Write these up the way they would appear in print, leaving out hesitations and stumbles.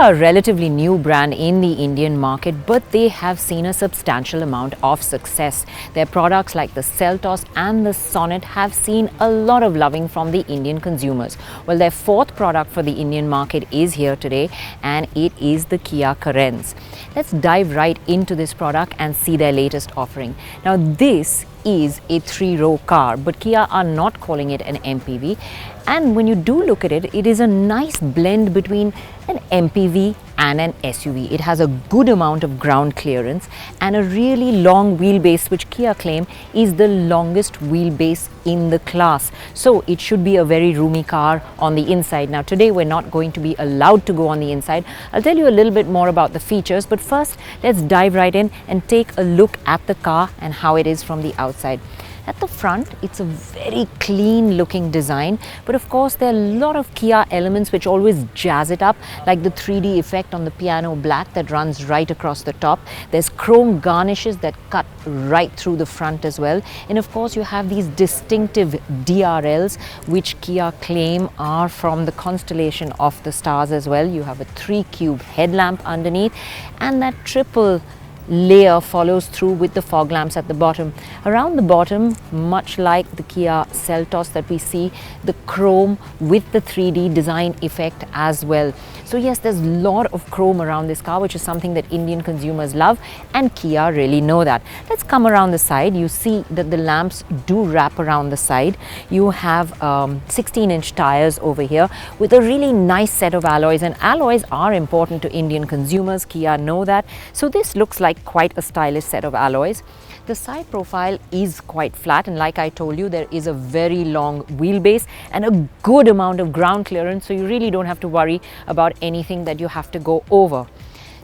are a relatively new brand in the Indian market, but they have seen a substantial amount of success. Their products like the Seltos and the Sonet have seen a lot of loving from the Indian consumers. Well, their fourth product for the Indian market is here today, and it is the Kia Carens. Let's dive right into this product and see their latest offering. Now, this is a three-row car, but Kia are not calling it an MPV. And when you do look at it, it is a nice blend between an MPV and an SUV. It has a good amount of ground clearance and a really long wheelbase, which Kia claim is the longest wheelbase in the class. So it should be a very roomy car on the inside. Now today we're not going to be allowed to go on the inside. I'll tell you a little bit more about the features, but first let's dive right in and take a look at the car and how it is from the outside. At the front, it's a very clean looking design, but of course there are a lot of Kia elements which always jazz it up, like the 3D effect on the piano black that runs right across the top. There's chrome garnishes that cut right through the front as well. And of course you have these distinctive DRLs which Kia claim are from the constellation of the stars as well. You have a 3-cube headlamp underneath, and that triple layer follows through with the fog lamps at the bottom. Around the bottom, much like the Kia Seltos that we see, the chrome with the 3D design effect as well. So yes, there's a lot of chrome around this car, which is something that Indian consumers love, and Kia really know that. Let's come around the side. You see that the lamps do wrap around the side. You have 16-inch tires over here with a really nice set of alloys, and alloys are important to Indian consumers. Kia know that. So this looks like quite a stylish set of alloys. The side profile is quite flat, and like I told you, there is a very long wheelbase and a good amount of ground clearance, so you really don't have to worry about anything that you have to go over.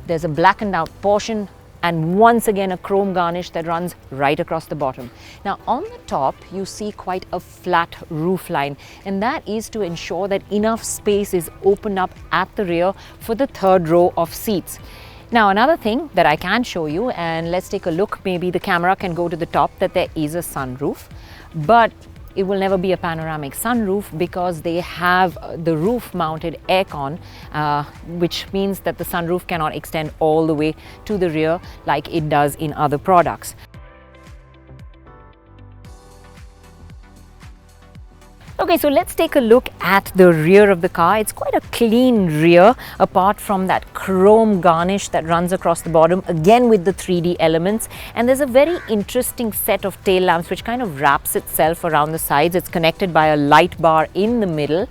There's a blackened out portion and once again a chrome garnish that runs right across the bottom. Now on the top you see quite a flat roof line, and that is to ensure that enough space is opened up at the rear for the third row of seats. Now another thing that I can show you, and let's take a look, maybe the camera can go to the top, that there is a sunroof, but it will never be a panoramic sunroof because they have the roof mounted aircon, which means that the sunroof cannot extend all the way to the rear like it does in other products. Okay, so let's take a look at the rear of the car. It's quite a clean rear, apart from that chrome garnish that runs across the bottom, again with the 3D elements. And there's a very interesting set of tail lamps which kind of wraps itself around the sides. It's connected by a light bar in the middle,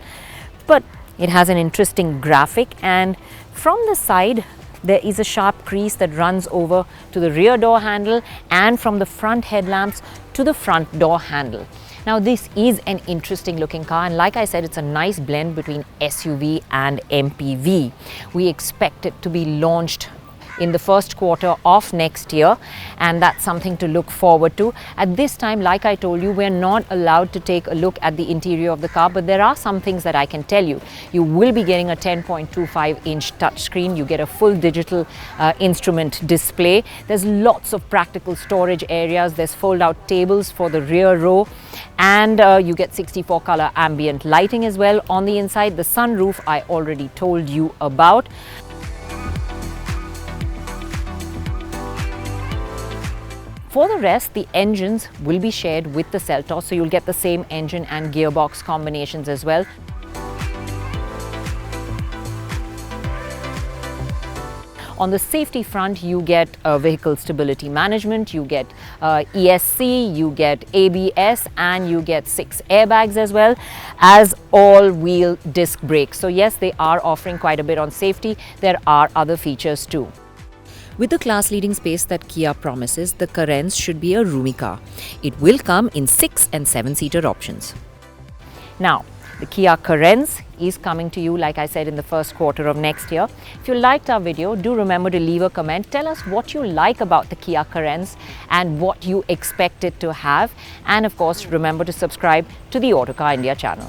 but it has an interesting graphic. And from the side, there is a sharp crease that runs over to the rear door handle, and from the front headlamps to the front door handle. Now this is an interesting looking car, and like I said, it's a nice blend between SUV and MPV. We expect it to be launched in the first quarter of next year, and that's something to look forward to. At this time, like I told you, we're not allowed to take a look at the interior of the car, but there are some things that I can tell you. You will be getting a 10.25-inch touchscreen. You get a full digital instrument display. There's lots of practical storage areas. There's fold-out tables for the rear row, and you get 64 color ambient lighting as well on the inside. The sunroof I already told you about. For the rest, the engines will be shared with the Seltos, so you'll get the same engine and gearbox combinations as well. On the safety front, you get vehicle stability management, you get ESC, you get ABS, and you get 6 airbags as well as all-wheel disc brakes. So yes, they are offering quite a bit on safety. There are other features too. With the class-leading space that Kia promises, the Carens should be a roomy car. It will come in 6 and 7-seater options. Now, the Kia Carens is coming to you, like I said, in the first quarter of next year. If you liked our video, do remember to leave a comment. Tell us what you like about the Kia Carens and what you expect it to have. And of course, remember to subscribe to the Autocar India channel.